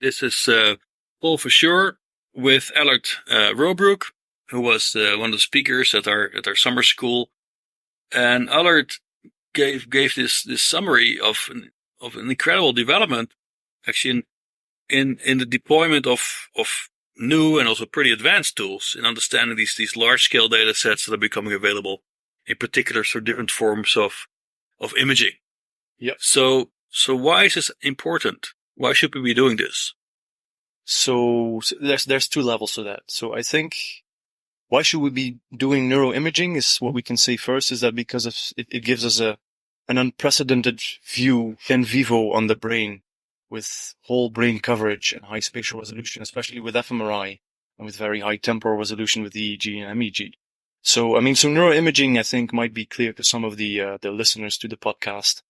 This is Paul for sure with Alard Roebroeck, who was one of the speakers at our summer school. And Allard gave this summary of an incredible development, actually in the deployment of new and also pretty advanced tools in understanding these large scale data sets that are becoming available, in particular for different forms of imaging. Yep. So why is this important? Why should we be doing this? So there's two levels to that. So I think why should we be doing neuroimaging is what we can say first is that because it gives us an unprecedented view in vivo on the brain with whole brain coverage and high spatial resolution, especially with fMRI and with very high temporal resolution with EEG and MEG. So neuroimaging, I think, might be clear to some of the listeners to the podcast.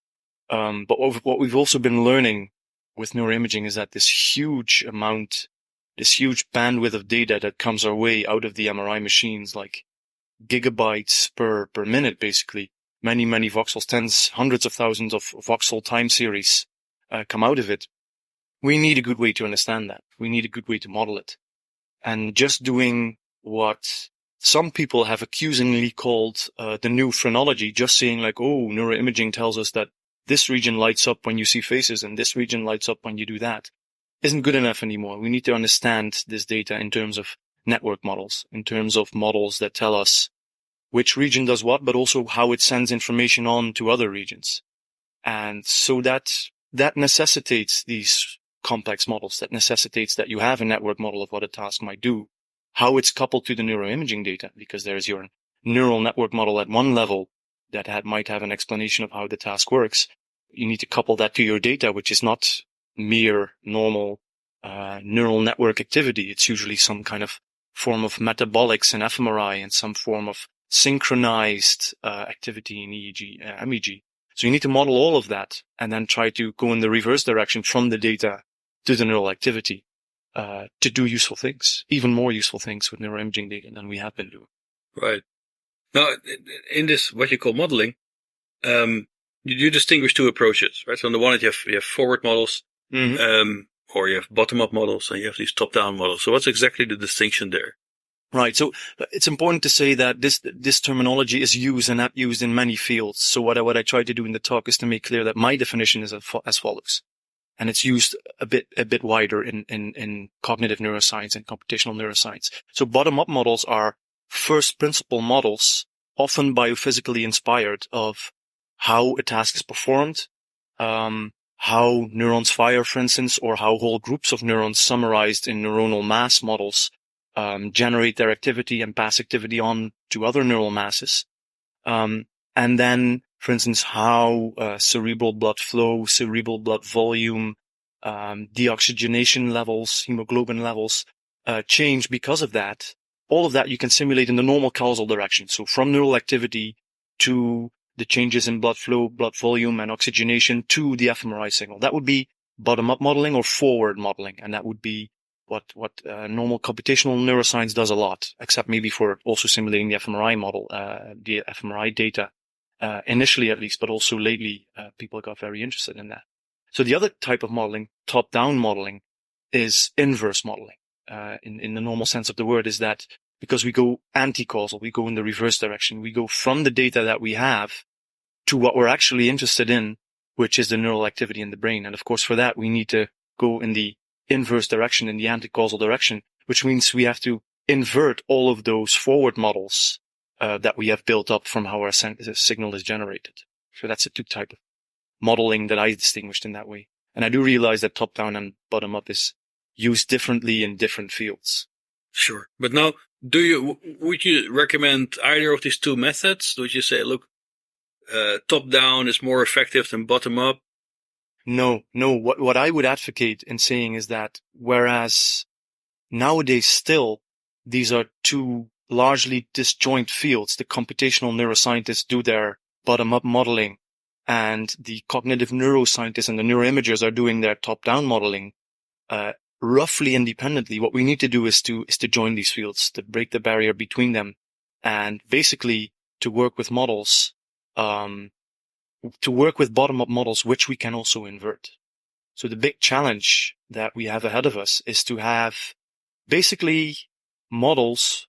But what we've also been learning with neuroimaging is that this huge bandwidth of data that comes our way out of the MRI machines, like gigabytes per minute, basically, many voxels, tens, hundreds of thousands of voxel time series come out of it. We need a good way to understand that. We need a good way to model it. And just doing what some people have accusingly called the new phrenology, just saying like, oh, neuroimaging tells us that this region lights up when you see faces and this region lights up when you do that, isn't good enough anymore. We need to understand this data in terms of network models, in terms of models that tell us which region does what, but also how it sends information on to other regions. And so that necessitates these complex models, that necessitates that you have a network model of what a task might do, how it's coupled to the neuroimaging data, because there's your neural network model at one level that might have an explanation of how the task works. You need to couple that to your data, which is not mere normal neural network activity. It's usually some kind of form of metabolics in fMRI and some form of synchronized activity in EEG, MEG. So you need to model all of that and then try to go in the reverse direction from the data to the neural activity to do useful things, even more useful things with neuroimaging data than we have been doing. Right. Now, in this, what you call modeling, you distinguish two approaches, right? So on the one hand, you have forward models, or you have bottom-up models, and you have these top-down models. So what's exactly the distinction there? Right. So it's important to say that this terminology is used and abused in many fields. So what I try to do in the talk is to make clear that my definition is as follows. And it's used a bit wider in cognitive neuroscience and computational neuroscience. So bottom-up models are first principle models, often biophysically inspired, of how a task is performed, how neurons fire, for instance, or how whole groups of neurons summarized in neuronal mass models generate their activity and pass activity on to other neural masses. And then, for instance, how cerebral blood flow, cerebral blood volume, deoxygenation levels, hemoglobin levels change because of that. All of that you can simulate in the normal causal direction. So from neural activity to the changes in blood flow, blood volume, and oxygenation to the fMRI signal. That would be bottom-up modeling or forward modeling, and that would be what normal computational neuroscience does a lot, except maybe for also simulating the fMRI model, the fMRI data, initially at least, but also lately, people got very interested in that. So the other type of modeling, top-down modeling, is inverse modeling. In the normal sense of the word, is that because we go anti-causal, we go in the reverse direction. We go from the data that we have to what we're actually interested in, which is the neural activity in the brain. And of course, for that, we need to go in the inverse direction, in the anti-causal direction, which means we have to invert all of those forward models that we have built up from how our signal is generated. So that's a two type of modeling that I distinguished in that way. And I do realize that top-down and bottom-up is used differently in different fields. Sure. But now, would you recommend either of these two methods? Would you say, look, top-down is more effective than bottom-up? No. What I would advocate in saying is that whereas nowadays still these are two largely disjoint fields, the computational neuroscientists do their bottom-up modeling and the cognitive neuroscientists and the neuroimagers are doing their top-down modeling, roughly independently. What we need to do is to join these fields, to break the barrier between them, and basically to work with models, to work with bottom-up models, which we can also invert. So the big challenge that we have ahead of us is to have basically models,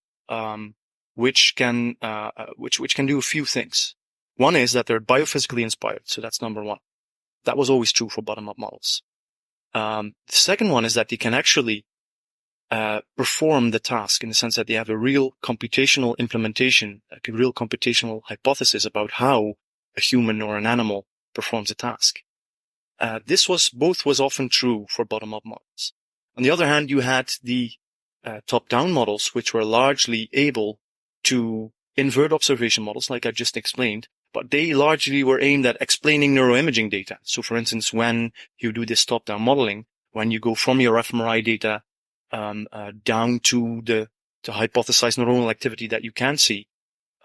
which can do a few things. One is that they're biophysically inspired. So that's number one. That was always true for bottom-up models. The second one is that they can actually perform the task in the sense that they have a real computational implementation, like a real computational hypothesis about how a human or an animal performs a task. This was often true for bottom-up models. On the other hand, you had the top-down models, which were largely able to invert observation models, like I just explained, but they largely were aimed at explaining neuroimaging data. So, for instance, when you do this top-down modeling, when you go from your fMRI data down to the hypothesized neuronal activity that you can see,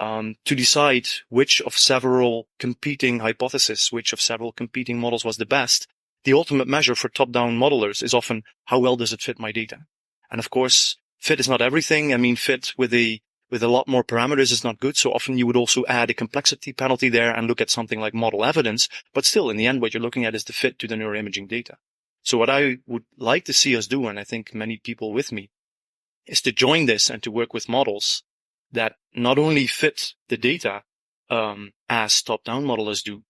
to decide which of several competing hypotheses, which of several competing models was the best, the ultimate measure for top-down modelers is often how well does it fit my data. And of course, fit is not everything. I mean, fit with a lot more parameters is not good. So often you would also add a complexity penalty there and look at something like model evidence. But still, in the end, what you're looking at is the fit to the neuroimaging data. So what I would like to see us do, and I think many people with me, is to join this and to work with models that not only fit the data as top-down modelers do,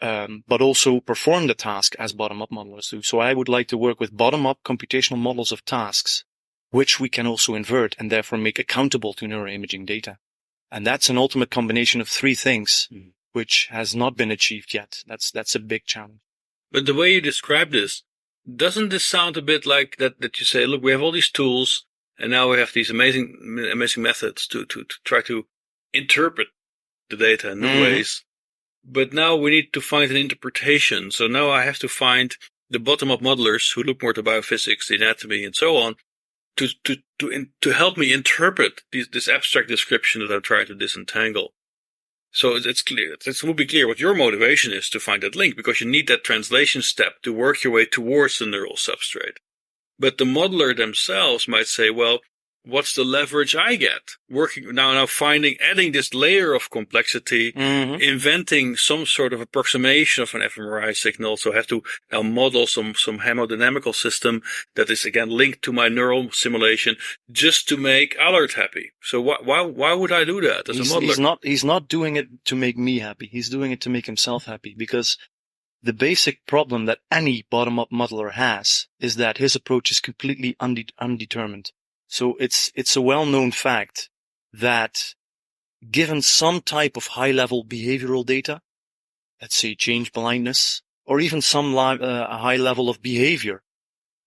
but also perform the task as bottom-up modelers do. So I would like to work with bottom-up computational models of tasks, which we can also invert and therefore make accountable to neuroimaging data. And that's an ultimate combination of three things, which has not been achieved yet. That's a big challenge. But the way you describe this, doesn't this sound a bit like that you say, look, we have all these tools, and now we have these amazing methods to try to interpret the data in new ways. But now we need to find an interpretation. So now I have to find the bottom-up modelers who look more to biophysics, the anatomy, and so on, to help me interpret this abstract description that I'm trying to disentangle. So it's clear. It will be clear what your motivation is to find that link, because you need that translation step to work your way towards the neural substrate. But the modeler themselves might say, well, what's the leverage I get? Working now adding this layer of complexity, inventing some sort of approximation of an fMRI signal. So I have to now model some hemodynamical system that is again linked to my neural simulation just to make Alard happy. So why would I do that as a modeler? He's not doing it to make me happy. He's doing it to make himself happy, because the basic problem that any bottom-up modeler has is that his approach is completely undetermined. So it's a well-known fact that given some type of high-level behavioral data, let's say change blindness, or even some high level of behavior,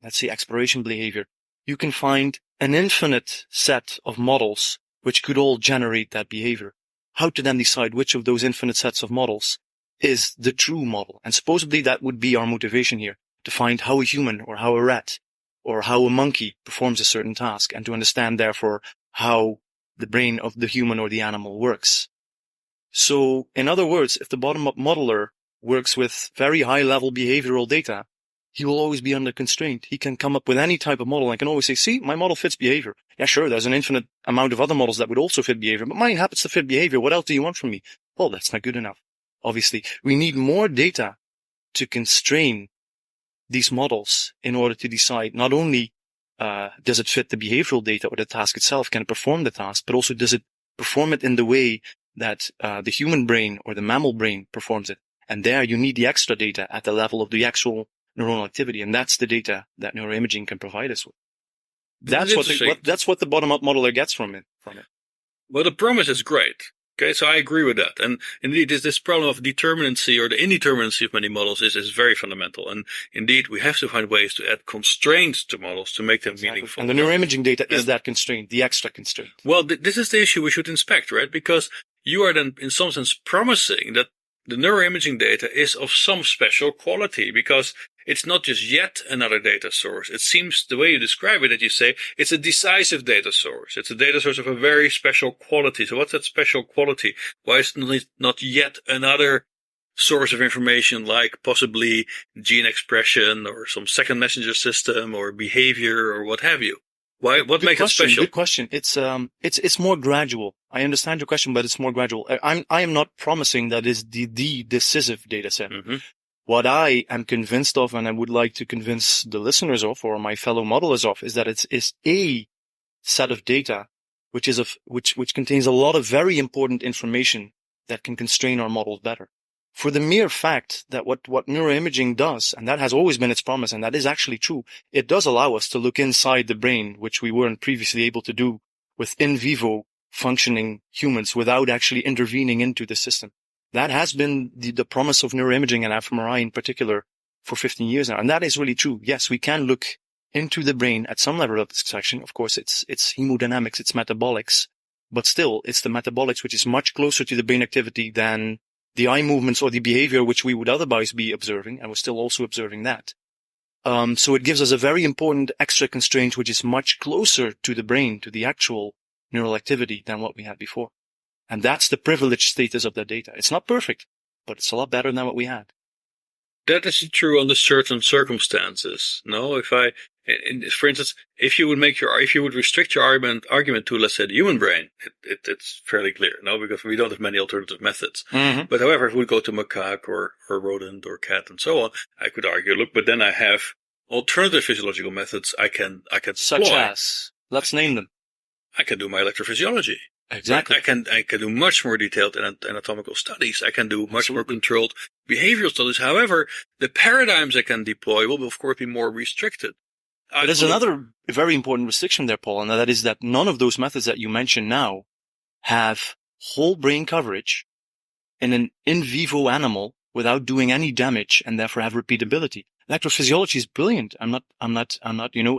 let's say exploration behavior, you can find an infinite set of models which could all generate that behavior. How to then decide which of those infinite sets of models is the true model? And supposedly that would be our motivation here, to find how a human or how a rat or how a monkey performs a certain task, and to understand, therefore, how the brain of the human or the animal works. So, in other words, if the bottom-up modeler works with very high-level behavioral data, he will always be under constraint. He can come up with any type of model and can always say, see, my model fits behavior. Yeah, sure, there's an infinite amount of other models that would also fit behavior, but mine happens to fit behavior. What else do you want from me? Well, that's not good enough. Obviously, we need more data to constrain these models in order to decide not only does it fit the behavioral data or the task itself, can it perform the task, but also does it perform it in the way that the human brain or the mammal brain performs it. And there you need the extra data at the level of the actual neuronal activity, and that's the data that neuroimaging can provide us with. That's what the bottom-up modeler gets from it. Well, the promise is great. Okay, so I agree with that. And indeed, this problem of determinacy or the indeterminacy of many models is very fundamental. And indeed, we have to find ways to add constraints to models to make them meaningful. And the neuroimaging data is that constraint, the extra constraint. Well, this is the issue we should inspect, right? Because you are then, in some sense, promising that the neuroimaging data is of some special quality, because it's not just yet another data source. It seems, the way you describe it, that you say it's a decisive data source. It's a data source of a very special quality. So what's that special quality? Why is it not yet another source of information, like possibly gene expression or some second messenger system or behavior or what have you? Why? What makes it special? Good question. It's more gradual. I understand your question, but it's more gradual. I am not promising that is the decisive data set. What I am convinced of, and I would like to convince the listeners of, or my fellow modelers of, is that it's a set of data which contains a lot of very important information that can constrain our models better. For the mere fact that what neuroimaging does, and that has always been its promise, and that is actually true, it does allow us to look inside the brain, which we weren't previously able to do with in vivo functioning humans without actually intervening into the system. That has been the promise of neuroimaging and fMRI in particular for 15 years now. And that is really true. Yes, we can look into the brain at some level of dissection. Of course, it's hemodynamics, it's metabolics, but still it's the metabolics which is much closer to the brain activity than the eye movements or the behavior which we would otherwise be observing. And we're still also observing that. So it gives us a very important extra constraint which is much closer to the brain, to the actual neural activity than what we had before. And that's the privileged status of that data. It's not perfect, but it's a lot better than what we had. That is true under certain circumstances. No, for instance, if you would restrict your argument to, let's say, the human brain, it's fairly clear. No, because we don't have many alternative methods. Mm-hmm. But however, if we go to macaque or rodent or cat and so on, I could argue, look, but then I have alternative physiological methods I can Such deploy. as, let's name them. I can do my electrophysiology. Exactly. I can do much more detailed anatomical studies. I can do much more controlled behavioral studies. However, the paradigms I can deploy will, of course, be more restricted. But there's another very important restriction there, Paul, and that is that none of those methods that you mentioned now have whole brain coverage in an in vivo animal without doing any damage and therefore have repeatability. Electrophysiology is brilliant. I'm not,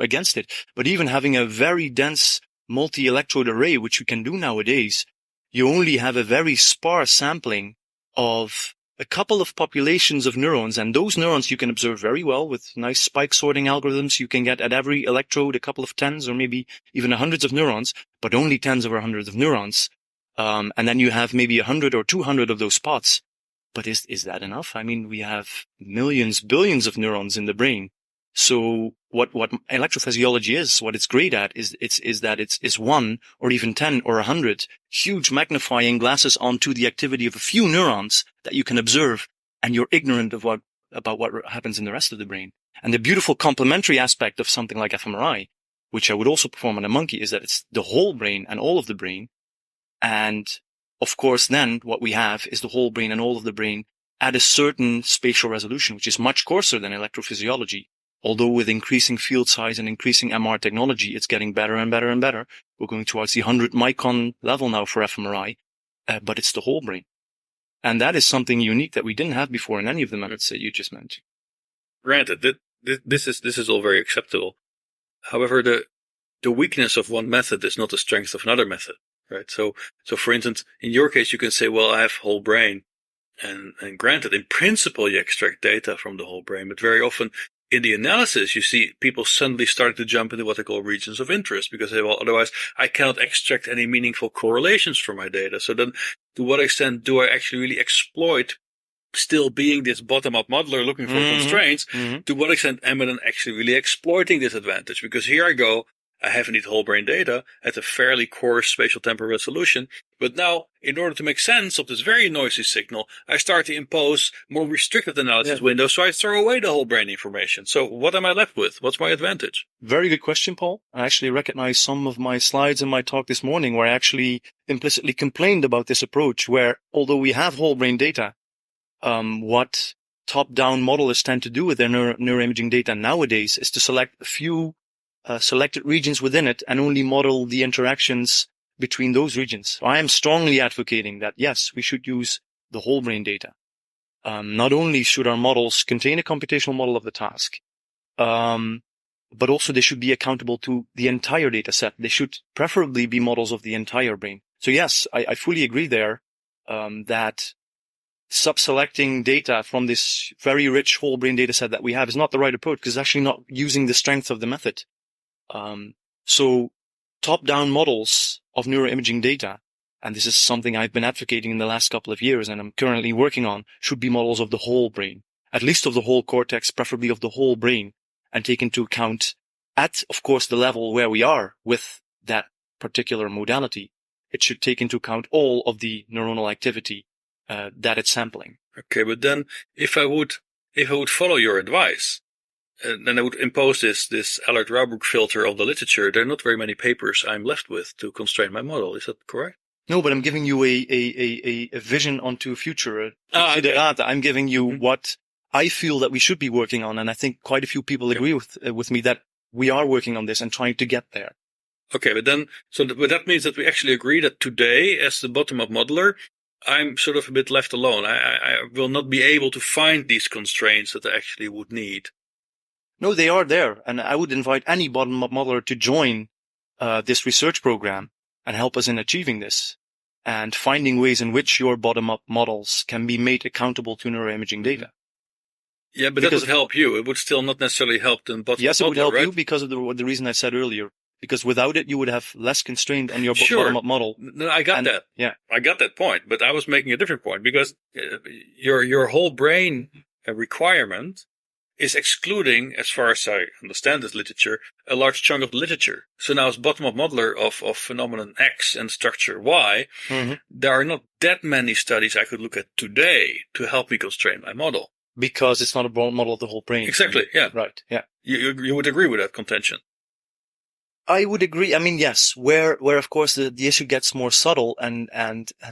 against it. But even having a very dense multi-electrode array, which you can do nowadays, you only have a very sparse sampling of a couple of populations of neurons, and those neurons you can observe very well with nice spike sorting algorithms. You can get at every electrode a couple of tens or maybe even hundreds of neurons, but only tens over hundreds of neurons. And then you have maybe 100 or 200 of those spots. But is that enough? I mean, we have millions, billions of neurons in the brain. So what electrophysiology is, what it's great at is that it's 1 or even 10 or 100 huge magnifying glasses onto the activity of a few neurons that you can observe, and you're ignorant of about what happens in the rest of the brain. And the beautiful complementary aspect of something like fMRI, which I would also perform on a monkey, is that it's the whole brain and all of the brain. And of course, then what we have is the whole brain and all of the brain at a certain spatial resolution, which is much coarser than electrophysiology. Although with increasing field size and increasing MR technology, it's getting better and better and better. We're going towards the 100 micron level now for fMRI, but it's the whole brain. And that is something unique that we didn't have before in any of the methods that you just mentioned. Granted, this is all very acceptable. However, the weakness of one method is not the strength of another method, right? So for instance, in your case, you can say, well, I have whole brain. And granted, in principle, you extract data from the whole brain, but very often, in the analysis, you see people suddenly starting to jump into what they call regions of interest because they say, well, otherwise I cannot extract any meaningful correlations from my data. So then to what extent do I actually really exploit still being this bottom-up modeler looking for constraints? Mm-hmm. To what extent am I then actually really exploiting this advantage? Because here I go, I have indeed whole brain data at a fairly coarse spatial temporal resolution. But now, in order to make sense of this very noisy signal, I start to impose more restricted analysis windows. So I throw away the whole brain information. So what am I left with? What's my advantage? Very good question, Paul. I actually recognize some of my slides in my talk this morning where I actually implicitly complained about this approach where, although we have whole brain data, what top-down modelers tend to do with their neuroimaging data nowadays is to select a few selected regions within it and only model the interactions between those regions. So I am strongly advocating that, yes, we should use the whole brain data. Not only should our models contain a computational model of the task, but also they should be accountable to the entire data set. They should preferably be models of the entire brain. So yes, I fully agree there that sub-selecting data from this very rich whole brain data set that we have is not the right approach because it's actually not using the strength of the method. So top-down models of neuroimaging data, and this is something I've been advocating in the last couple of years and I'm currently working on, should be models of the whole brain, at least of the whole cortex, preferably of the whole brain, and take into account at, of course, the level where we are with that particular modality. It should take into account all of the neuronal activity that it's sampling. Okay, but then if I would if I would follow your advice, then I would impose this Alard Roebroeck filter of the literature. There are not very many papers I'm left with to constrain my model. Is that correct? No, but I'm giving you a vision onto a future. Okay. I'm giving you what I feel that we should be working on, and I think quite a few people agree with me that we are working on this and trying to get there. Okay, but that means that we actually agree that today, as the bottom-up modeler, I'm sort of a bit left alone. I will not be able to find these constraints that I actually would need. No, they are there, and I would invite any bottom-up modeler to join this research program and help us in achieving this and finding ways in which your bottom-up models can be made accountable to neuroimaging data. Yeah, but that would help you. It would still not necessarily help the bottom-up modeler, yes, it would help right? you because of the reason I said earlier. Because without it, you would have less constraint on your bottom-up model. No, I got that. Yeah, I got that point, but I was making a different point because your whole brain requirement is excluding, as far as I understand this literature, a large chunk of the literature. So now as bottom-up modeler of phenomenon X and structure Y, there are not that many studies I could look at today to help me constrain my model. Because it's not a model of the whole brain. Exactly, yeah. Right, yeah. You would agree with that contention? I would agree. I mean, yes, where of course the issue gets more subtle and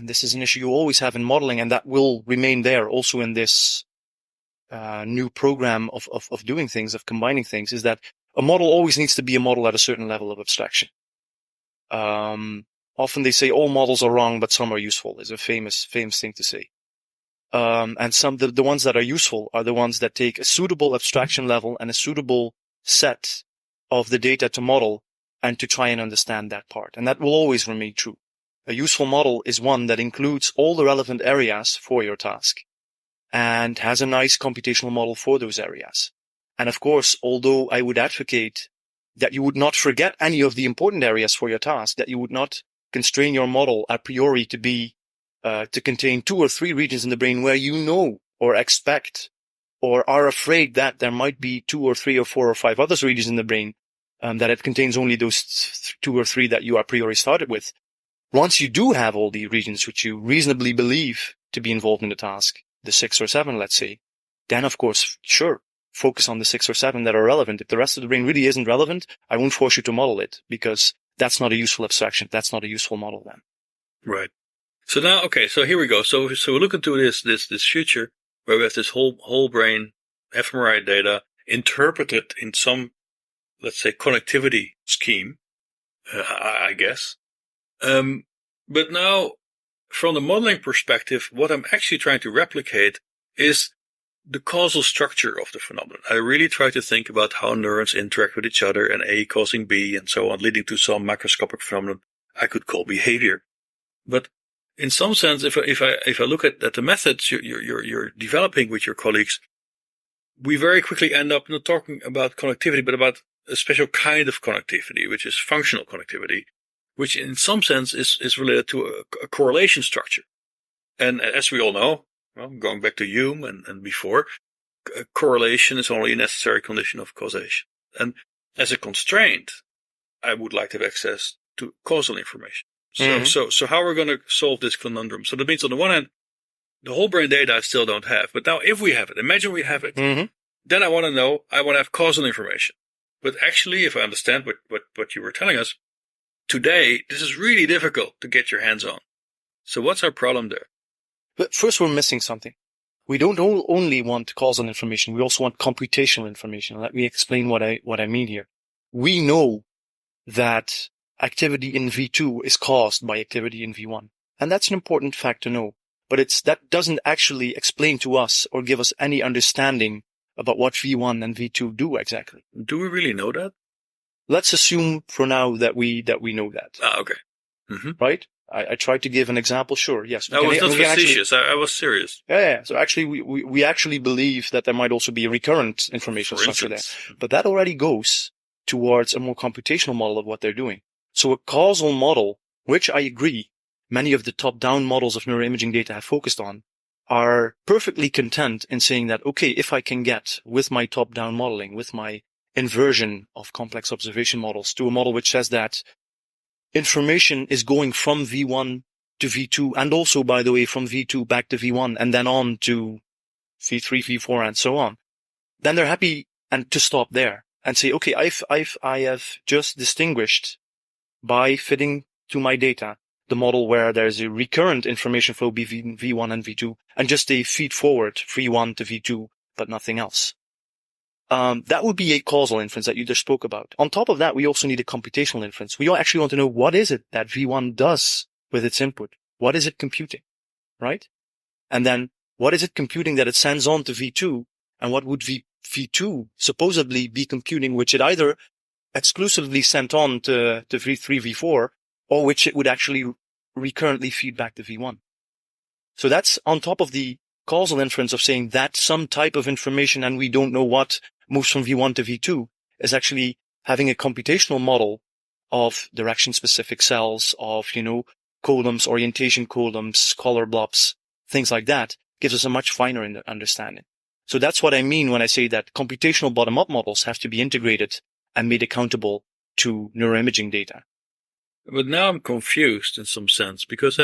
this is an issue you always have in modeling, and that will remain there also in this new program of doing things, of combining things, is that a model always needs to be a model at a certain level of abstraction. Often they say all models are wrong, but some are useful, is a famous thing to say. And the ones that are useful are the ones that take a suitable abstraction level and a suitable set of the data to model and to try and understand that part. And that will always remain true. A useful model is one that includes all the relevant areas for your task and has a nice computational model for those areas. And of course, although I would advocate that you would not forget any of the important areas for your task, that you would not constrain your model a priori to be to contain 2 or 3 regions in the brain where you know or expect or are afraid that there might be 2 or 3 or 4 or 5 other regions in the brain, that it contains only those 2 or 3 that you a priori started with. Once you do have all the regions which you reasonably believe to be involved in the task, the 6 or 7, let's say, then of course, sure, focus on the 6 or 7 that are relevant. If the rest of the brain really isn't relevant, I won't force you to model it because that's not a useful abstraction. That's not a useful model then. Right. So now, okay, so here we go. So we look into this future where we have this whole brain fMRI data interpreted in some, let's say, connectivity scheme, I guess. But now, from the modeling perspective, what I'm actually trying to replicate is the causal structure of the phenomenon. I really try to think about how neurons interact with each other and A causing B and so on, leading to some macroscopic phenomenon I could call behavior. But in some sense, if I look at the methods you're developing with your colleagues, we very quickly end up not talking about connectivity, but about a special kind of connectivity, which is functional connectivity, which in some sense is related to a correlation structure. And as we all know, well, going back to Hume and before, correlation is only a necessary condition of causation. And as a constraint, I would like to have access to causal information. So how are we going to solve this conundrum? So that means on the one hand, the whole brain data I still don't have. But now if we have it, imagine we have it, then I want to have causal information. But actually, if I understand what you were telling us, today, this is really difficult to get your hands on. So what's our problem there? But first, we're missing something. We don't only want causal information. We also want computational information. Let me explain what I mean here. We know that activity in V2 is caused by activity in V1. And that's an important fact to know. But that doesn't actually explain to us or give us any understanding about what V1 and V2 do exactly. Do we really know that? Let's assume for now that we know that. Okay. Right? I tried to give an example. Sure, yes. I was not facetious. I was serious. Yeah. So actually, we actually believe that there might also be a recurrent information structure there. But that already goes towards a more computational model of what they're doing. So a causal model, which I agree, many of the top-down models of neuroimaging data have focused on, are perfectly content in saying that, okay, if I can get with my top-down modeling, with my inversion of complex observation models to a model which says that information is going from V1 to V2 and also, by the way, from V2 back to V1 and then on to V3, V4, and so on, then they're happy and to stop there and say, okay, I have just distinguished by fitting to my data the model where there's a recurrent information flow between V1 and V2 and just a feed forward V1 to V2, but nothing else. That would be a causal inference that you just spoke about. On top of that, we also need a computational inference. We actually want to know what is it that V1 does with its input? What is it computing, right? And then what is it computing that it sends on to V2? And what would V2 supposedly be computing, which it either exclusively sent on to V3, V4, or which it would actually recurrently feed back to V1. So that's on top of the causal inference of saying that some type of information, and we don't know what, moves from V1 to V2, is actually having a computational model of direction-specific cells, of, columns, orientation columns, color blobs, things like that, gives us a much finer understanding. So that's what I mean when I say that computational bottom-up models have to be integrated and made accountable to neuroimaging data. But now I'm confused in some sense, because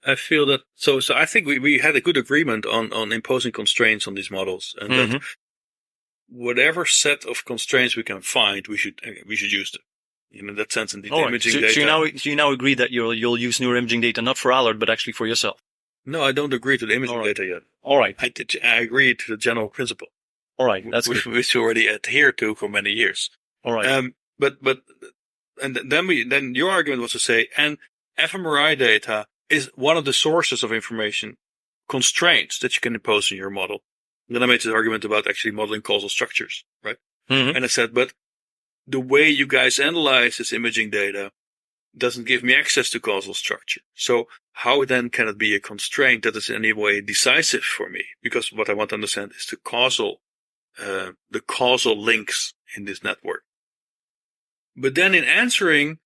I feel that, so I think we had a good agreement on imposing constraints on these models, and that whatever set of constraints we can find, we should use them. In that sense, in the imaging data. So you now agree that you'll use neuroimaging data not for Alard, but actually for yourself? No, I don't agree to the imaging data yet. All right. I agree to the general principle. All right, that's good. Which we already adhere to for many years. All right. And then your argument was to say, and fMRI data is one of the sources of information constraints that you can impose in your model. And then I made this argument about actually modeling causal structures, right? Mm-hmm. And I said, but the way you guys analyze this imaging data doesn't give me access to causal structure. So how then can it be a constraint that is in any way decisive for me? Because what I want to understand is the causal links in this network. But then in answering,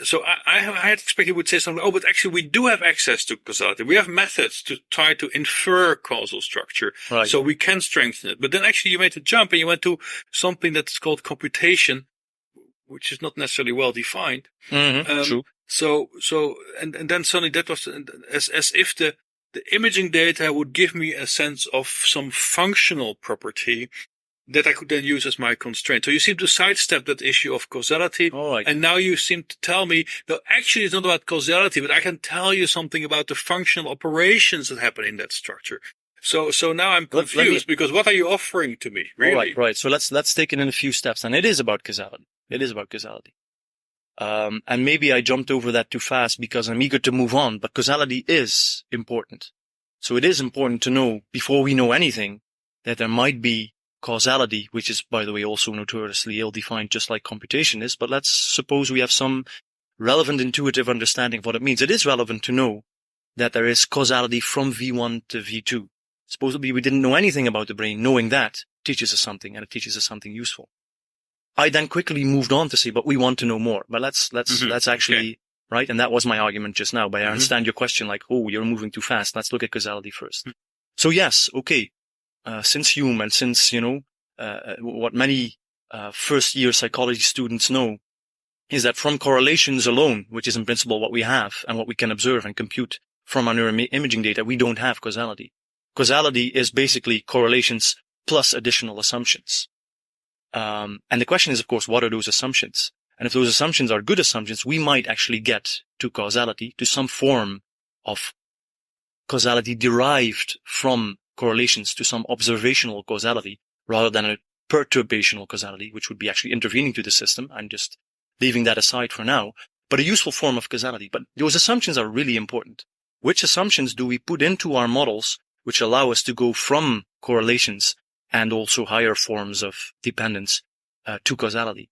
so I had expected you would say something, but actually we do have access to causality. We have methods to try to infer causal structure. Right. So we can strengthen it. But then actually you made a jump and you went to something that's called computation, which is not necessarily well defined. Mm-hmm. True. So, and then suddenly that was as if the imaging data would give me a sense of some functional property that I could then use as my constraint. So you seem to sidestep that issue of causality. All right. And now you seem to tell me, no, actually it's not about causality, but I can tell you something about the functional operations that happen in that structure. So now I'm confused because what are you offering to me, really? Right. So let's take it in a few steps. And it is about causality. And maybe I jumped over that too fast because I'm eager to move on, but causality is important. So it is important to know, before we know anything, that there might be causality, which is, by the way, also notoriously ill-defined, just like computation is. But let's suppose we have some relevant intuitive understanding of what it means. It is relevant to know that there is causality from V1 to V2. Supposedly we didn't know anything about the brain. Knowing that teaches us something, and it teaches us something useful. I then quickly moved on to say, but we want to know more. But let's actually, right? And that was my argument just now. But I understand your question, like, oh, you're moving too fast. Let's look at causality first. So yes, okay. Since Hume and since, what many first-year psychology students know is that from correlations alone, which is in principle what we have and what we can observe and compute from our neuroimaging data, we don't have causality. Causality is basically correlations plus additional assumptions. And the question is, of course, what are those assumptions? And if those assumptions are good assumptions, we might actually get to causality, to some form of causality derived from correlations, to some observational causality rather than a perturbational causality, which would be actually intervening to the system. I'm just leaving that aside for now, but a useful form of causality. But those assumptions are really important. Which assumptions do we put into our models which allow us to go from correlations and also higher forms of dependence to causality?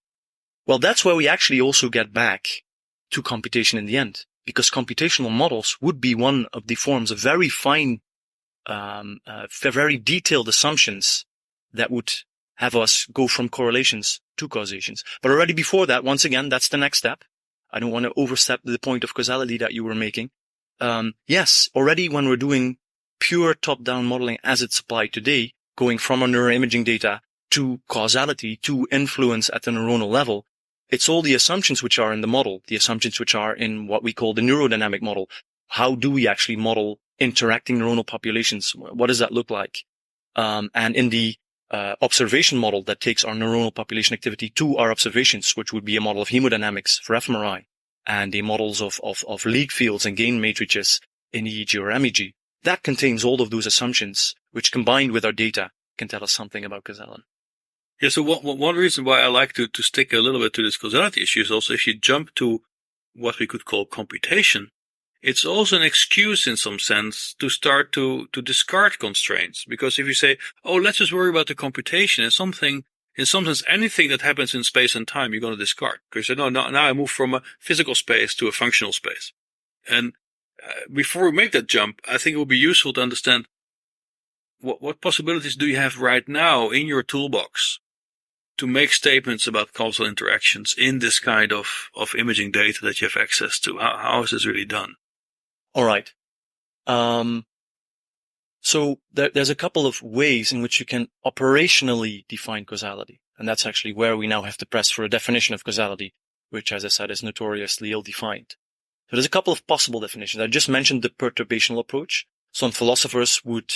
Well, that's where we actually also get back to computation in the end, because computational models would be one of the forms of very fine very detailed assumptions that would have us go from correlations to causations. But already before that, once again, that's the next step. I don't want to overstep the point of causality that you were making. Yes, already when we're doing pure top-down modeling as it's applied today, going from our neuroimaging data to causality, to influence at the neuronal level, it's all the assumptions which are in the model, the assumptions which are in what we call the neurodynamic model. How do we actually model interacting neuronal populations? What does that look like? And in the observation model that takes our neuronal population activity to our observations, which would be a model of hemodynamics for fMRI and the models of leak fields and gain matrices in EEG or MEG, that contains all of those assumptions, which combined with our data can tell us something about causality. Yeah, so one reason why I like to stick a little bit to this causality issue is also if you jump to what we could call computation, it's also an excuse in some sense to start to discard constraints. Because if you say, oh, let's just worry about the computation and something, in some sense, anything that happens in space and time, you're going to discard. Because you say, no, now I move from a physical space to a functional space. And before we make that jump, I think it would be useful to understand what possibilities do you have right now in your toolbox to make statements about causal interactions in this kind of imaging data that you have access to? How is this really done? All right. So there's a couple of ways in which you can operationally define causality. And that's actually where we now have to press for a definition of causality, which, as I said, is notoriously ill-defined. So there's a couple of possible definitions. I just mentioned the perturbational approach. Some philosophers would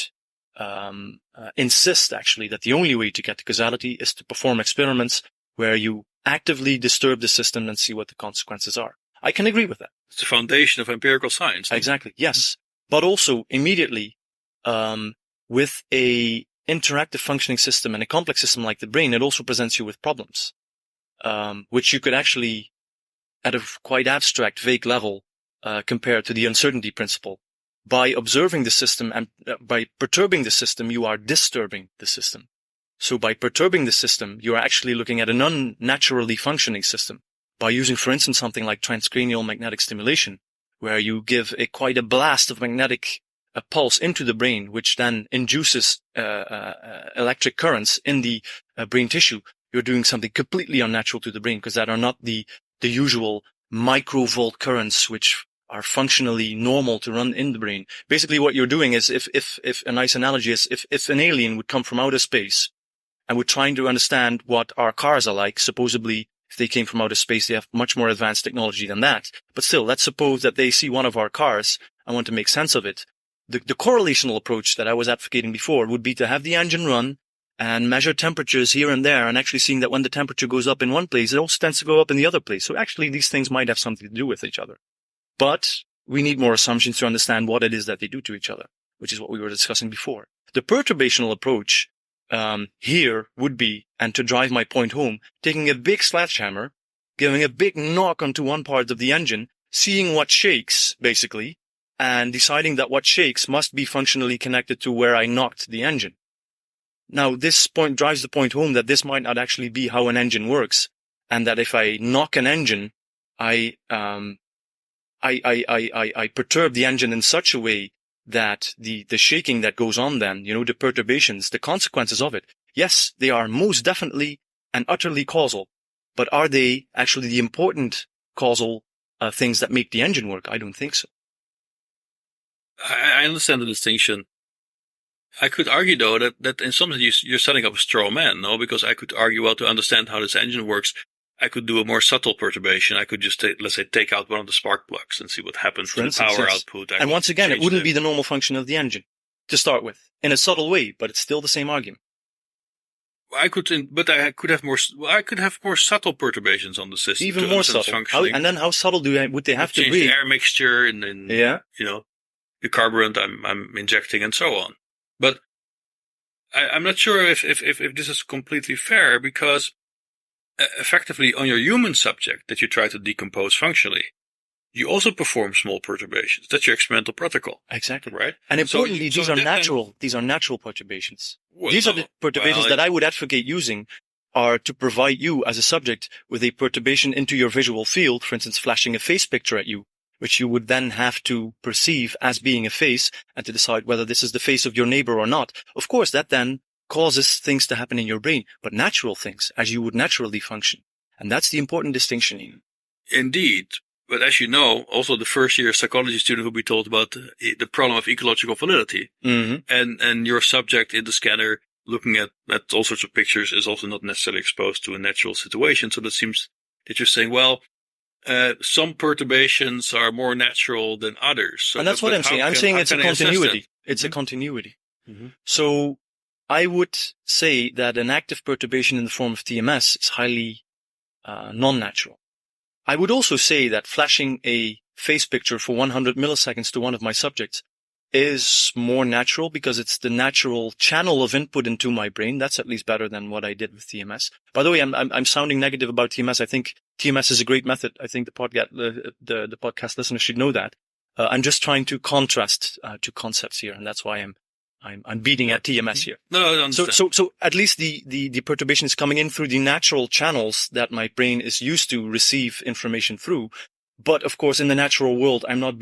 insist, actually, that the only way to get to causality is to perform experiments where you actively disturb the system and see what the consequences are. I can agree with that. It's the foundation of empirical science. Exactly, yes. But also, immediately, with a interactive functioning system and a complex system like the brain, it also presents you with problems, which you could actually, at a quite abstract, vague level, compare to the uncertainty principle. By observing the system and by perturbing the system, you are disturbing the system. So by perturbing the system, you are actually looking at an unnaturally functioning system. By using, for instance, something like transcranial magnetic stimulation, where you give quite a blast of magnetic pulse into the brain, which then induces electric currents in the brain tissue, you're doing something completely unnatural to the brain, because that are not the usual microvolt currents which are functionally normal to run in the brain. Basically what you're doing is, if a nice analogy is, if an alien would come from outer space and we're trying to understand what our cars are like, supposedly if they came from outer space, they have much more advanced technology than that. But still, let's suppose that they see one of our cars and want to make sense of it. The correlational approach that I was advocating before would be to have the engine run and measure temperatures here and there, and actually seeing that when the temperature goes up in one place, it also tends to go up in the other place. So actually, these things might have something to do with each other. But we need more assumptions to understand what it is that they do to each other, which is what we were discussing before. The perturbational approach here would be, and to drive my point home, taking a big sledgehammer, giving a big knock onto one part of the engine, seeing what shakes, basically, and deciding that what shakes must be functionally connected to where I knocked the engine. Now, this point drives the point home that this might not actually be how an engine works, and that if I knock an engine, I perturb the engine in such a way that the shaking that goes on then, the perturbations, the consequences of it, yes, they are most definitely and utterly causal, but are they actually the important causal things that make the engine work? I don't think so. I understand the distinction. I could argue, though, that in some sense you're setting up a straw man, no? Because I could argue, well, to understand how this engine works, I could do a more subtle perturbation. I could just, let's say, take out one of the spark plugs and see what happens to the power output. And once again, it wouldn't be the normal function of the engine to start with, in a subtle way, but it's still the same argument. I could have more subtle perturbations on the system. Even more subtle. And then how subtle would they have to be? Change the air mixture and the carburant I'm injecting and so on. But I'm not sure if this is completely fair, because effectively on your human subject that you try to decompose functionally, you also perform small perturbations. That's your experimental protocol. Exactly. Right? And importantly, these are natural. These are natural perturbations. These are the perturbations that I would advocate using are to provide you as a subject with a perturbation into your visual field, for instance, flashing a face picture at you, which you would then have to perceive as being a face and to decide whether this is the face of your neighbor or not. Of course, that then causes things to happen in your brain, but natural things, as you would naturally function. And that's the important distinction here. Indeed. But as you know, also the first year psychology student will be told about the problem of ecological validity. Mm-hmm. And your subject in the scanner looking at all sorts of pictures is also not necessarily exposed to a natural situation. So that seems that you're saying, well, some perturbations are more natural than others. So and that's what I'm saying. I'm saying it's a continuity. It's mm-hmm. a continuity. Mm-hmm. So I would say that an active perturbation in the form of TMS is highly non-natural. I would also say that flashing a face picture for 100 milliseconds to one of my subjects is more natural because it's the natural channel of input into my brain. That's at least better than what I did with TMS. By the way, I'm sounding negative about TMS. I think TMS is a great method. I think the podcast listeners should know that. I'm just trying to contrast two concepts here, and that's why I'm beating at TMS here. No, I understand. So at least the perturbation is coming in through the natural channels that my brain is used to receive information through. But of course, in the natural world, I'm not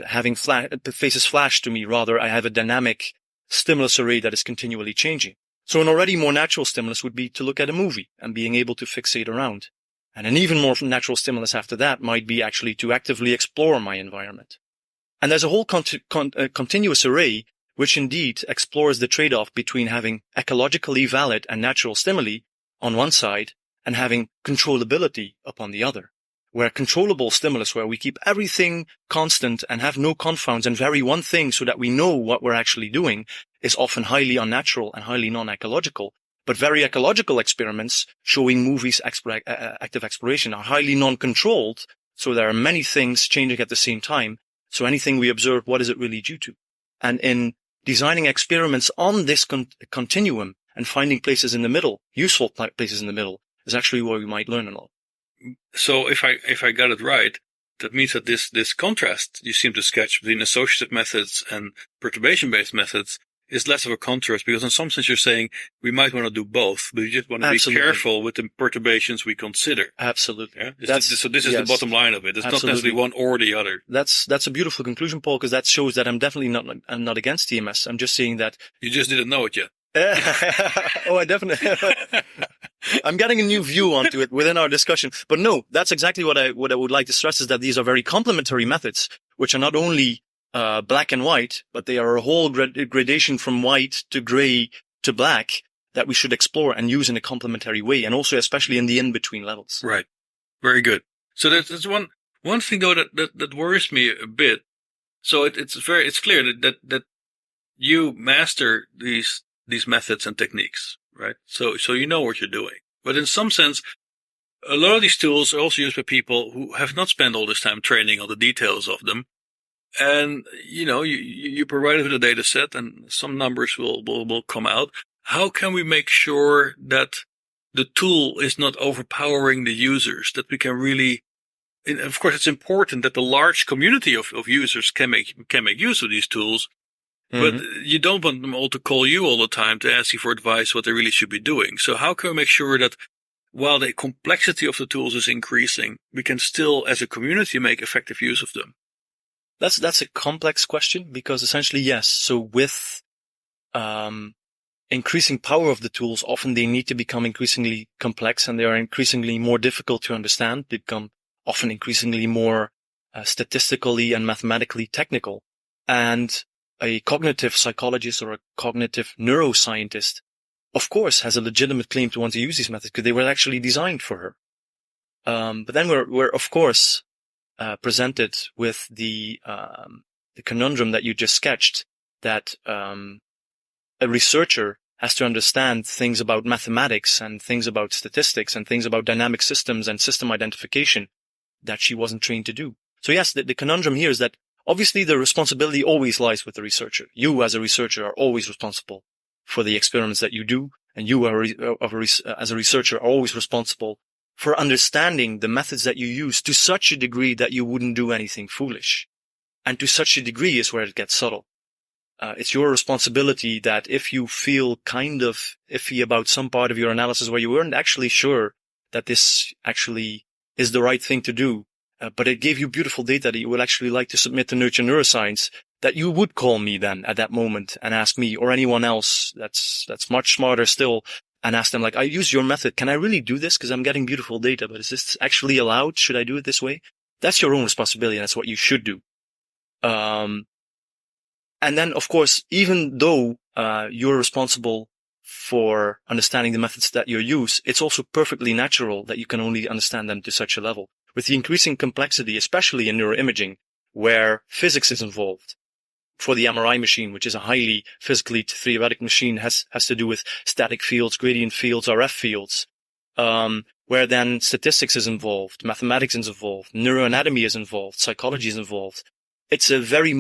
having faces flash to me. Rather, I have a dynamic stimulus array that is continually changing. So an already more natural stimulus would be to look at a movie and being able to fixate around. And an even more natural stimulus after that might be actually to actively explore my environment. And there's a whole continuous array which indeed explores the trade-off between having ecologically valid and natural stimuli on one side and having controllability upon the other. Where controllable stimulus, where we keep everything constant and have no confounds and vary one thing so that we know what we're actually doing, is often highly unnatural and highly non-ecological. But very ecological experiments showing movies active exploration are highly non-controlled, so there are many things changing at the same time. So anything we observe, what is it really due to? And in designing experiments on this continuum and finding places in the middle, useful places in the middle, is actually where we might learn a lot. So if I got it right, that means that this contrast you seem to sketch between associative methods and perturbation-based methods is less of a contrast, because in some sense you're saying we might want to do both, but you just want to be careful with the perturbations we consider. Absolutely. Yeah? So this is the bottom line of it. It's not necessarily one or the other. That's a beautiful conclusion, Paul, because that shows that I'm definitely not against TMS. I'm just saying that you just didn't know it yet. Oh, I definitely. I'm getting a new view onto it within our discussion. But no, that's exactly what I would like to stress, is that these are very complementary methods, which are not only black and white, but they are a whole gradation from white to gray to black that we should explore and use in a complementary way, and also especially in the in-between levels. Right. Very good. So that's one thing though that worries me a bit. So it's clear that you master these methods and techniques, right? So you know what you're doing. But in some sense, a lot of these tools are also used by people who have not spent all this time training on the details of them. And, you provide it with a data set and some numbers will come out. How can we make sure that the tool is not overpowering the users, that we can really, and of course, it's important that the large community of users can make use of these tools. But you don't want them all to call you all the time to ask you for advice what they really should be doing. So how can we make sure that while the complexity of the tools is increasing, we can still, as a community, make effective use of them? That's a complex question, because essentially, yes. So with increasing power of the tools, often they need to become increasingly complex, and they are increasingly more difficult to understand. They become often increasingly more statistically and mathematically technical. And a cognitive psychologist or a cognitive neuroscientist, of course, has a legitimate claim to want to use these methods because they were actually designed for her. But then we're of course presented with the conundrum that you just sketched, that a researcher has to understand things about mathematics and things about statistics and things about dynamic systems and system identification that she wasn't trained to do. So yes, the conundrum here is that obviously the responsibility always lies with the researcher. You as a researcher are always responsible for the experiments that you do, and you as a researcher are always responsible for understanding the methods that you use to such a degree that you wouldn't do anything foolish. And to such a degree is where it gets subtle. It's your responsibility that if you feel kind of iffy about some part of your analysis where you weren't actually sure that this actually is the right thing to do, but it gave you beautiful data that you would actually like to submit to Nurture Neuroscience, that you would call me then at that moment and ask me or anyone else that's much smarter still, and ask them, like, I use your method. Can I really do this? Because I'm getting beautiful data, but is this actually allowed? Should I do it this way? That's your own responsibility, and that's what you should do. And then, of course, even though you're responsible for understanding the methods that you use, it's also perfectly natural that you can only understand them to such a level. With the increasing complexity, especially in neuroimaging, where physics is involved, for the MRI machine, which is a highly physically theoretic machine, has to do with static fields, gradient fields, RF fields, where then statistics is involved, mathematics is involved, neuroanatomy is involved, psychology is involved. It's a very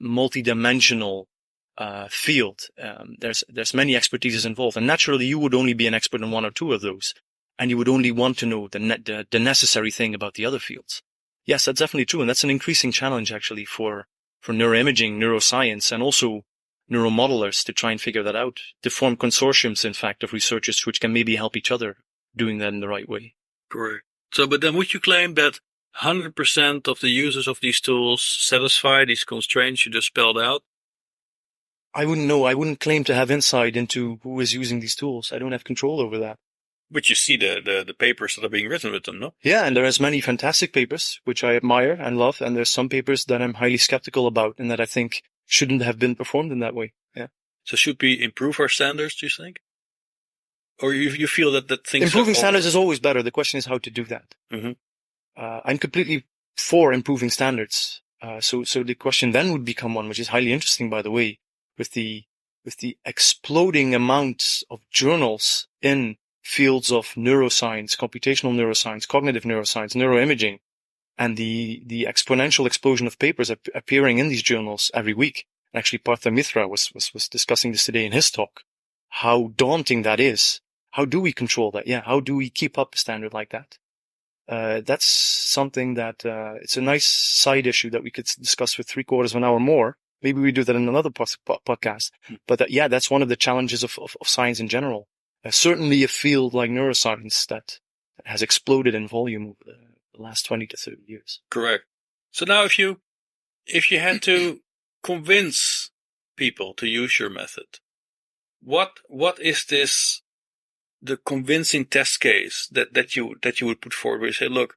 multi-dimensional field. There's many expertises involved, and naturally you would only be an expert in one or two of those, and you would only want to know the necessary thing about the other fields. Yes, that's definitely true, and that's an increasing challenge actually for neuroimaging, neuroscience, and also neuromodelers to try and figure that out, to form consortiums, in fact, of researchers which can maybe help each other doing that in the right way. Correct. So, but then would you claim that 100% of the users of these tools satisfy these constraints you just spelled out? I wouldn't know. I wouldn't claim to have insight into who is using these tools. I don't have control over that. But you see the papers that are being written with them, no? Yeah, and there's many fantastic papers, which I admire and love, and there's some papers that I'm highly skeptical about and that I think shouldn't have been performed in that way. Yeah. So should we improve our standards, do you think? Or you feel that things... Improving standards is always better. The question is how to do that. Mm-hmm. I'm completely for improving standards. So the question then would become one, which is highly interesting, by the way, with the exploding amounts of journals in fields of neuroscience, computational neuroscience, cognitive neuroscience, neuroimaging, and the exponential explosion of papers appearing in these journals every week. And actually, Partha Mitra was discussing this today in his talk. How daunting that is. How do we control that? Yeah. How do we keep up a standard like that? That's something that, it's a nice side issue that we could discuss for 3/4 of an hour more. Maybe we do that in another podcast. But that's one of the challenges of science in general. Certainly a field like neuroscience that has exploded in volume over the last 20 to 30 years. Correct. So now if you had to convince people to use your method, what is the convincing test case that you would put forward where you say, look,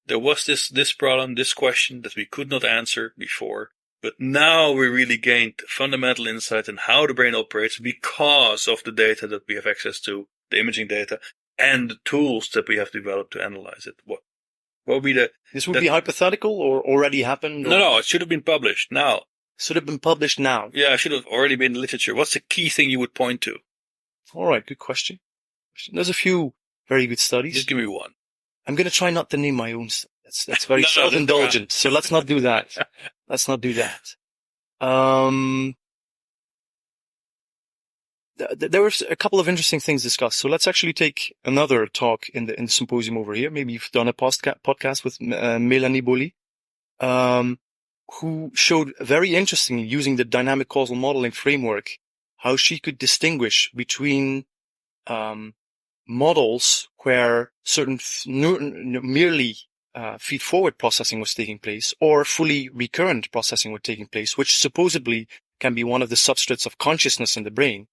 there was this problem, this question that we could not answer before, but now we really gained fundamental insight in how the brain operates because of the data that we have access to, the imaging data, and the tools that we have developed to analyze it. What would be This would be hypothetical or already happened? No, it should have been published now. Should have been published now. Yeah, it should have already been in literature. What's the key thing you would point to? All right, good question. There's a few very good studies. Just give me one. I'm going to try not to name my own. That's very self-indulgent. So let's not do that. Let's not do that. There were a couple of interesting things discussed. So let's actually take another talk in the symposium over here. Maybe you've done a podcast with Melanie Bolli, who showed very interestingly, using the dynamic causal modeling framework, how she could distinguish between models where certain merely feed-forward processing was taking place or fully recurrent processing was taking place, which supposedly can be one of the substrates of consciousness in the brain,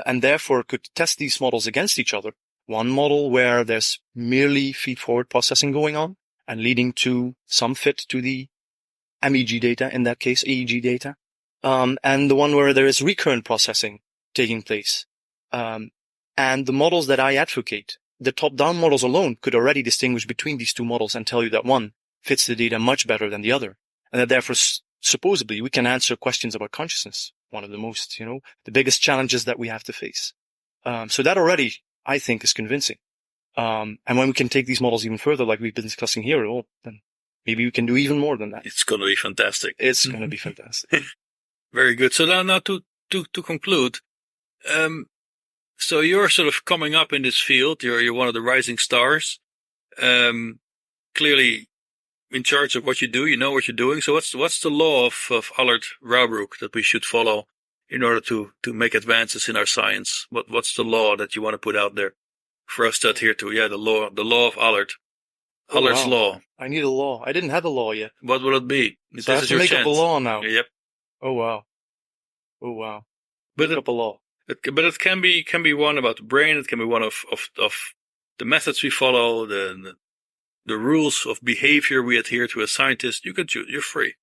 and therefore could test these models against each other. One model where there's merely feed-forward processing going on and leading to some fit to the MEG data, in that case EEG data, and the one where there is recurrent processing taking place. And the models that I advocate, the top-down models alone could already distinguish between these two models and tell you that one fits the data much better than the other. And that therefore, supposedly, we can answer questions about consciousness, one of the most, the biggest challenges that we have to face. So that already, I think, is convincing. And when we can take these models even further, like we've been discussing here, well, then maybe we can do even more than that. It's going to be fantastic. It's going to be fantastic. Very good. So now to conclude, so you're sort of coming up in this field. You're one of the rising stars. Clearly in charge of what you do. You know what you're doing. So what's the law of Alard Roebroeck that we should follow in order to make advances in our science? What's the law that you want to put out there for us to adhere to? Yeah, the law of Alard. Allard's law. I need a law. I didn't have a law yet. What will it be? So I have to make up a law now. Yep. Oh wow. But make up a law. But it can be one about the brain. It can be one of the methods we follow, the rules of behavior we adhere to as scientists. You can choose. You're free.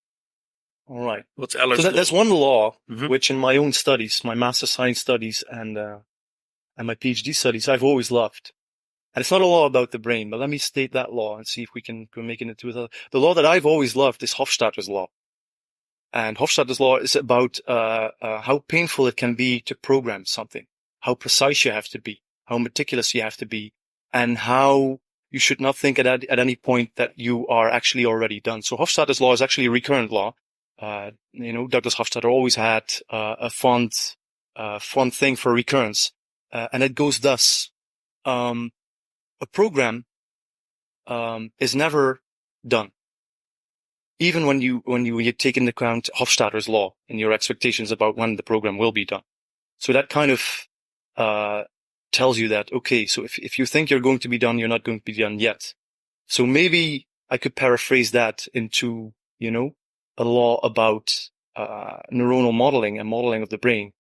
All right. What's Allard's law? There's one law, which in my own studies, my master science studies and my PhD studies, I've always loved. And it's not a law about the brain, but let me state that law and see if we can make it into the law that I've always loved is Hofstadter's law. And Hofstadter's law is about how painful it can be to program something, how precise you have to be, how meticulous you have to be, and how you should not think at any point that you are actually already done. So Hofstadter's law is actually a recurrent law. Douglas Hofstadter always had a fond thing for recurrence, and it goes thus: a program is never done, even when you take into account Hofstadter's law in your expectations about when the program will be done. So that kind of tells you that, okay, so if you think you're going to be done, you're not going to be done yet. So maybe I could paraphrase that into, a law about neuronal modeling and modeling of the brain,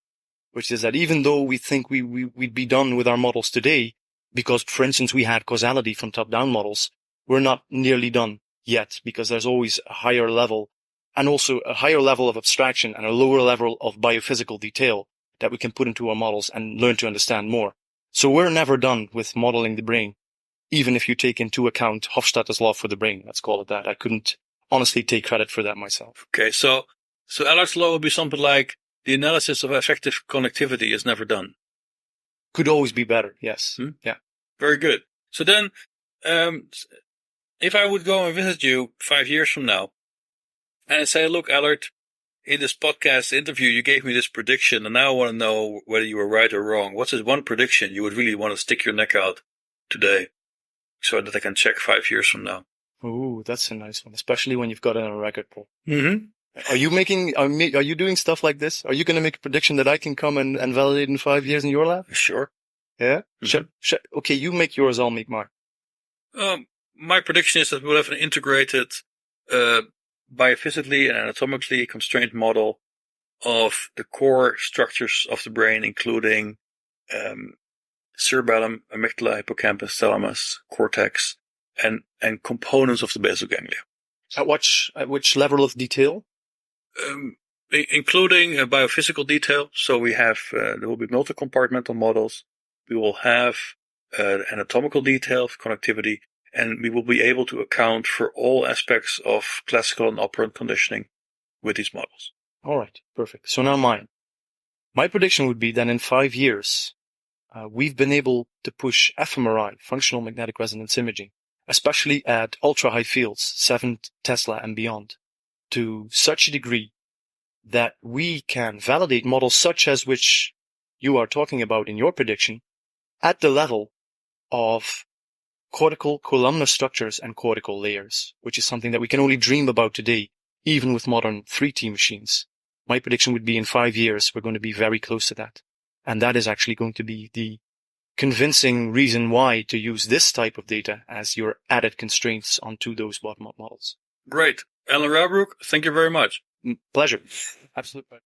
which is that even though we think we'd be done with our models today, because, for instance, we had causality from top-down models, we're not nearly done yet, because there's always a higher level, and also a higher level of abstraction and a lower level of biophysical detail that we can put into our models and learn to understand more. So we're never done with modeling the brain, even if you take into account Hofstadter's law for the brain. Let's call it that. I couldn't honestly take credit for that myself. Okay, so Alard's law would be something like the analysis of affective connectivity is never done. Could always be better, yes. Yeah. Very good. So then, if I would go and visit you 5 years from now and say, look, Alard, in this podcast interview, you gave me this prediction, and now I want to know whether you were right or wrong. What's this one prediction you would really want to stick your neck out today so that I can check 5 years from now? Ooh, that's a nice one, especially when you've got it on a record, Paul. Mm-hmm. Are you doing stuff like this? Are you going to make a prediction that I can come and validate in 5 years in your lab? Sure. Yeah? Mm-hmm. Okay, you make yours, I'll make mine. My prediction is that we'll have an integrated, biophysically and anatomically constrained model of the core structures of the brain, including cerebellum, amygdala, hippocampus, thalamus, cortex, and components of the basal ganglia. At which level of detail? Including biophysical detail. So we have there will be multi-compartmental models. We will have anatomical detail of connectivity, and we will be able to account for all aspects of classical and operant conditioning with these models. All right, perfect. So now mine. My prediction would be that in 5 years, we've been able to push fMRI, functional magnetic resonance imaging, especially at ultra-high fields, 7 Tesla and beyond, to such a degree that we can validate models such as which you are talking about in your prediction at the level of cortical columnar structures and cortical layers, which is something that we can only dream about today, even with modern 3T machines. My prediction would be in 5 years, we're going to be very close to that. And that is actually going to be the convincing reason why to use this type of data as your added constraints onto those bottom-up models. Great. Alard Roebroeck, thank you very much. Pleasure. Absolute pleasure.